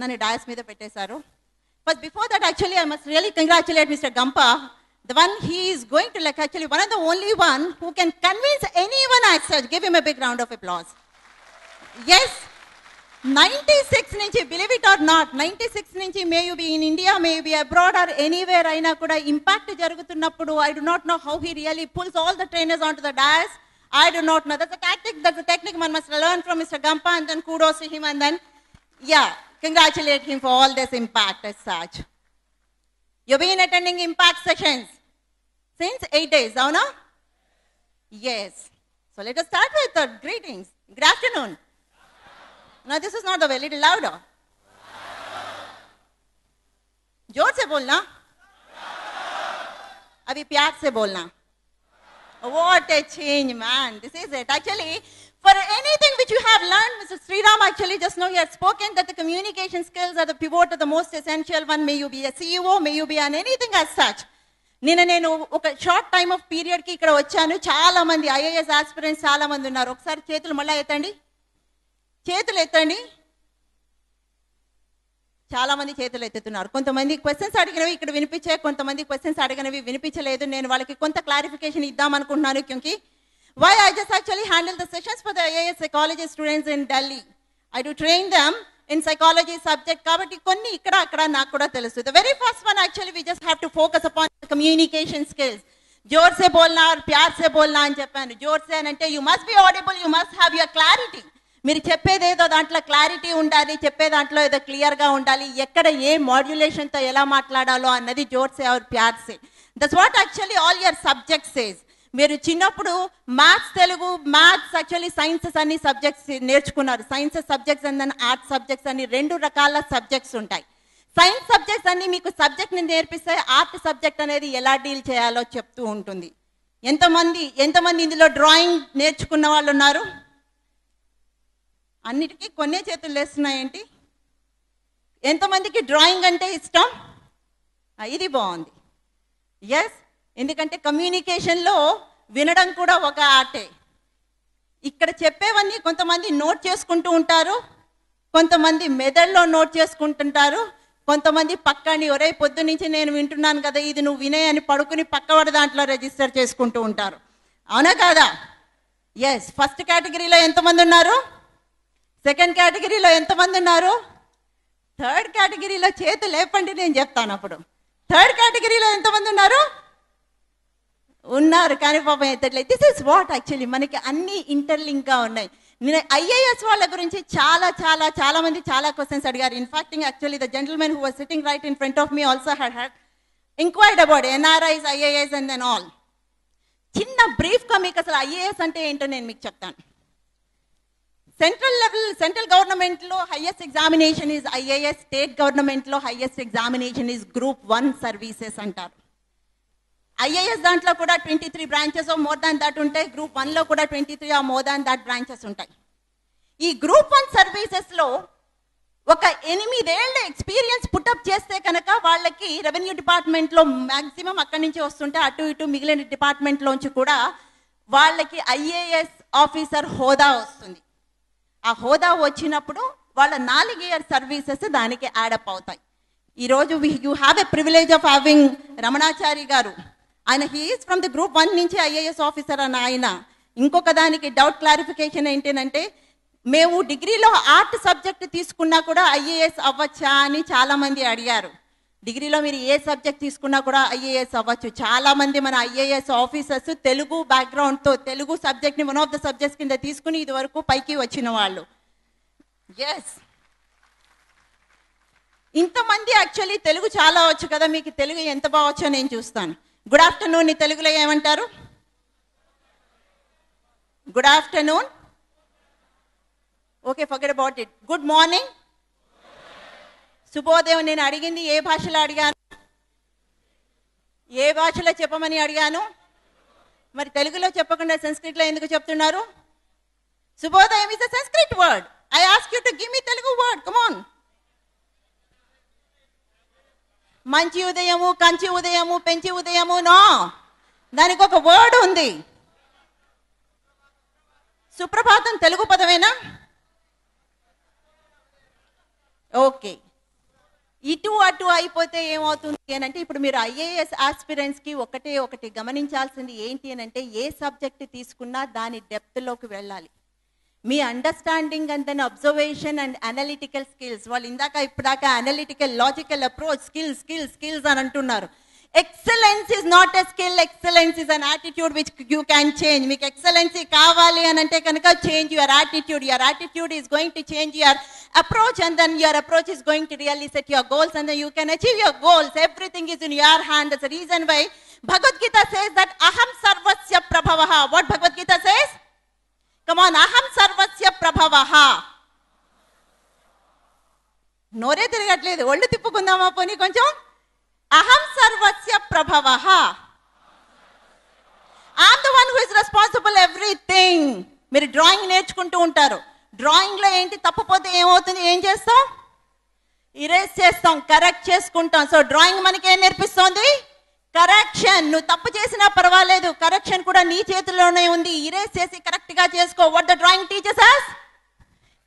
నన్ను డయాస్ మీద పెట్టేశారు. But before that actually I must really congratulate mister Gampa. The one he is going to like actually one of the only one who can convince anyone as such. Give him a big round of applause. Yes, 96 nunchi, believe it or not, 96 nunchi may you be in India, may you be abroad or anywhere aina kuda impact jarugutunnappudu I do not know how he really pulls all the trainers onto the dais. I do not know. That's a technique one must learn from Mr. Gampa, and then kudos to him, and then yeah, congratulate him for all this impact as such. You've been attending impact sessions since 8 days, Avana? Yes. So let us start with the greetings. Good afternoon. Now this is not the way, little louder. जोर से बोलना. अभी प्यार से बोलना. What a change, man. This is it. Actually, for anything which you have learned, Mr. Sriram actually just now he had spoken that the communication skills are the pivot of the most essential one. May you be a CEO, may you be an anything as such. నేను ఒక short time of పీరియడ్కి ఇక్కడ వచ్చాను. చాలా మంది IAS aspirants చాలా మంది ఉన్నారు. ఒకసారి చేతులు మళ్ళీ ఎత్తండి, చేతులు ఎత్తండి. చాలా మంది చేతులు ఎత్తుతున్నారు. కొంతమంది క్వశ్చన్స్ అడిగినవి ఇక్కడ వినిపించాయి, కొంతమంది క్వశ్చన్స్ అడిగినవి వినిపించలేదు. నేను వాళ్ళకి కొంత క్లారిఫికేషన్ ఇద్దాం అనుకుంటున్నాను. క్యూంకి why I just actually handle the sessions for the IAS psychology students in Delhi. I do train them in psychology subject. కాబట్టి కొన్ని ఇక్కడ అక్కడ నాకు కూడా తెలుసు. The very first one actually we just have to focus upon the communication skills. जोर से बोलना और प्यार से बोलना అని చెప్పాను. जोर से అంటే you must be audible, you must have your clarity. మీరు చెప్పేదేదో దాంట్లో క్లారిటీ ఉండాలి, చెప్పే దాంట్లో ఏదో క్లియర్గా ఉండాలి, ఎక్కడ ఏ మాడ్యులేషన్తో ఎలా మాట్లాడాలో అన్నది జోర్ సే ఆర్ ప్యార్ సే. That's what actually all your subjects says. మీరు చిన్నప్పుడు maths, Telugu, maths actually sciences అన్ని సబ్జెక్ట్స్ నేర్చుకున్నారు. Sciences subjects and arts subjects అని 2 రకాల సబ్జెక్ట్స్ ఉంటాయి. సైన్స్ సబ్జెక్ట్స్ అన్ని మీకు సబ్జెక్ట్ని నేర్పిస్తే ఆర్ట్ సబ్జెక్ట్ అనేది ఎలా డీల్ చేయాలో చెప్తూ ఉంటుంది. ఎంతమంది ఇందులో డ్రాయింగ్ నేర్చుకున్న వాళ్ళు ఉన్నారు? అన్నిటికీ కొన్నే చేతులు వేస్తున్నాయేంటి? ఎంతమందికి డ్రాయింగ్ అంటే ఇష్టం? ఇది బాగుంది. ఎస్, ఎందుకంటే కమ్యూనికేషన్లో వినడం కూడా ఒక ఆర్టే. ఇక్కడ చెప్పేవన్నీ కొంతమంది నోట్ చేసుకుంటూ ఉంటారు, కొంతమంది మెదడులో నోట్ చేసుకుంటుంటారు, కొంతమంది పక్కని ఒరే పొద్దు నుంచి నేను వింటున్నాను కదా ఇది నువ్వు వినే అని పడుకుని పక్కవాడి దాంట్లో రిజిస్టర్ చేసుకుంటూ ఉంటారు. అవునా కాదా? ఎస్. ఫస్ట్ కేటగిరీలో ఎంతమంది ఉన్నారు? సెకండ్ కేటగిరీలో ఎంతమంది ఉన్నారు? థర్డ్ కేటగిరీలో చేతులు లేపండి, నేను చెప్తాను అప్పుడు. థర్డ్ కేటగిరీలో ఎంతమంది ఉన్నారు? ఉన్నారు కానీ పాపం ఎత్తట్లేదు. దిస్ ఇస్ వాట్ యాక్చువల్లీ మనకి అన్ని ఇంటర్లింక్గా ఉన్నాయి. నేను ఐఏఎస్ వాళ్ళ గురించి చాలా మంది చాలా క్వశ్చన్స్ అడిగారు. In fact actually the gentlemen who was sitting right in front of me also had enquired about NRIs, IAS and then all. చిన్న బ్రీఫ్గా మీకు అసలు ఐఏఎస్ అంటే ఏంటో నేను మీకు చెప్తాను. సెంట్రల్ గవర్నమెంట్లో highest examination is IAS, state గవర్నమెంట్లో highest examination is group 1 services అంటారు. ఐఏఎస్ దాంట్లో కూడా 23 బ్రాంచెస్ మోర్ దాన్ దట్ ఉంటాయి. గ్రూప్ 1లో కూడా 23 or more than that branches ఉంటాయి. ఈ గ్రూప్ 1 సర్వీసెస్లో ఒక 8 ఏళ్ళ ఎక్స్పీరియన్స్ పుటప్ చేస్తే కనుక వాళ్ళకి రెవెన్యూ డిపార్ట్మెంట్లో మ్యాక్సిమం అక్కడి నుంచి వస్తుంటే అటు ఇటు మిగిలిన డిపార్ట్మెంట్లోంచి కూడా వాళ్ళకి ఐఏఎస్ ఆఫీసర్ హోదా వస్తుంది. ఆ హోదా వచ్చినప్పుడు వాళ్ళ 4 ఇయర్ సర్వీసెస్ దానికి యాడప్ అవుతాయి. ఈరోజు you have a privilege of having Ramanachari గారు. ఆయన హీఈస్ ఫ్రమ్ ది గ్రూప్ 1 నుంచి ఐఏఎస్ ఆఫీసర్ అని ఆయన. ఇంకొక దానికి డౌట్ క్లారిఫికేషన్ ఏంటంటే మేము డిగ్రీలో ఆర్ట్ సబ్జెక్ట్ తీసుకున్నా కూడా ఐఏఎస్ అవ్వచ్చా అని చాలామంది అడిగారు. డిగ్రీలో మీరు ఏ సబ్జెక్ట్ తీసుకున్నా కూడా ఐఏఎస్ అవ్వచ్చు. చాలామంది మన ఐఏఎస్ ఆఫీసర్స్ తెలుగు బ్యాక్గ్రౌండ్తో తెలుగు సబ్జెక్ట్ని వన్ ఆఫ్ ద సబ్జెక్ట్స్ కింద తీసుకుని ఇది వరకు పైకి వచ్చిన వాళ్ళు. ఎస్, ఇంతమంది యాక్చువల్లీ తెలుగు చాలా వచ్చు కదా, మీకు తెలుగు ఎంత బాగొచ్చో నేను చూస్తాను. గుడ్ ఆఫ్టర్నూన్ తెలుగులో ఏమంటారు? Good afternoon. Okay, forget about it. Good morning, శుభోదయం. నేను అడిగింది ఏ భాషలో అడిగాను? ఏ భాషలో చెప్పమని అడిగాను? మరి తెలుగులో చెప్పకుండా సంస్కృతిలో ఎందుకు చెప్తున్నారు? శుభోదయం is a Sanskrit word. I ask you to give me Telugu word. Come on. మంచి ఉదయము, కంచి ఉదయము, పెంచి ఉదయము, నో, దానికి ఒక వర్డ్ ఉంది. సుప్రభాతం తెలుగు పదమేనా? ఓకే, ఇటు అటు అయిపోతే ఏమవుతుంది అని అంటే, ఇప్పుడు మీరు ఐఏఎస్ ఆస్పిరెంట్స్కి ఒకటి గమనించాల్సింది ఏంటి అని అంటే, ఏ సబ్జెక్ట్ తీసుకున్నా దాని డెప్త్లోకి వెళ్ళాలి. మీ understanding and then observation and analytical skills, వాళ్ళు ఇప్పుడాక అనలిటికల్ లాజికల్ అప్రోచ్ స్కిల్స్ అని అంటున్నారు. Excellence is not a skill, excellence is an attitude which you can change. మీకు ఎక్సలెన్సీ కావాలి అని అంటే కనుక change your attitude is going to change your approach, and then your approach is going to really set your goals, and then you can achieve your goals. Everything is in your hand. That's the reason why Bhagavad Gita says that aham sarvasya prabhavaha. What Bhagavad Gita says? Come on, aham sarvasya prabhavaha. నోరే తిరగట్లేదు, ఒళ్ళు తిప్పుకుందామా పోనీ కొంచెం. అహం సర్వస్య ప్రభవః. I'm the one who is responsible everything. మీరు drawing నేర్చుకుంటూ ఉంటారు. డ్రాయింగ్లో ఏంటి తప్పుపోతే ఏమవుతుంది, ఏం చేస్తాం? ఇరేజ్ చేస్తాం, కరెక్ట్ చేసుకుంటాం. సో డ్రాయింగ్ మనకి ఏం నేర్పిస్తోంది? కరెక్షన్. నువ్వు తప్పు చేసినా పర్వాలేదు, కరెక్షన్ కూడా నీ చేతిలోనే ఉంది. ఇరేజ్ చేసి కరెక్ట్గా చేసుకో. What the drawing teachers us?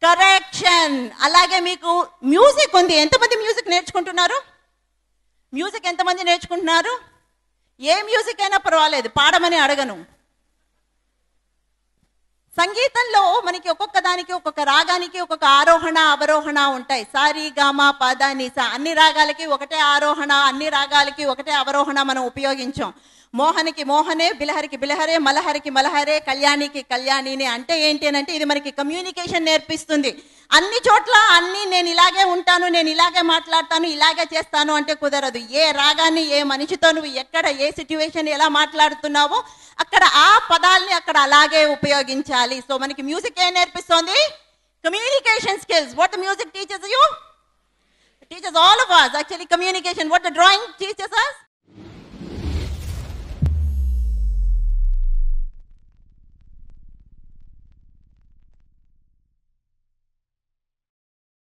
Correction. అలాగే మీకు మ్యూజిక్ ఉంది. ఎంతమంది మ్యూజిక్ నేర్చుకుంటున్నారు? మ్యూజిక్ ఎంతమంది నేర్చుకుంటున్నారు? ఏ మ్యూజిక్ అయినా పర్వాలేదు, పాడమని అడగను. సంగీతంలో మనకి ఒక్కొక్క దానికి, ఒక్కొక్క రాగానికి ఒక్కొక్క ఆరోహణ అవరోహణ ఉంటాయి. సారీ గామా పద నిసా, అన్ని రాగాలకి ఒకటే ఆరోహణ, అన్ని రాగాలకి ఒకటే అవరోహణ మనం ఉపయోగించాం. మోహనికి మోహనే, బిలహరికి బిలహరే, మలహరికి మలహరే, కళ్యాణికి కళ్యాణిని. అంటే ఏంటి అని అంటే, ఇది మనకి కమ్యూనికేషన్ నేర్పిస్తుంది. అన్ని చోట్ల అన్ని నేను ఇలాగే ఉంటాను, నేను ఇలాగే మాట్లాడతాను, ఇలాగే చేస్తాను అంటే కుదరదు. ఏ రాగాన్ని, ఏ మనిషితో నువ్వు ఎక్కడ ఏ సిచ్యువేషన్ ఎలా మాట్లాడుతున్నావో అక్కడ ఆ పదాలని అక్కడ అలాగే ఉపయోగించాలి. సో మనకి మ్యూజిక్ ఏం నేర్పిస్తోంది? Communication skills. What the music teachers you? Teaches all of us actually communication. What the drawing teaches us?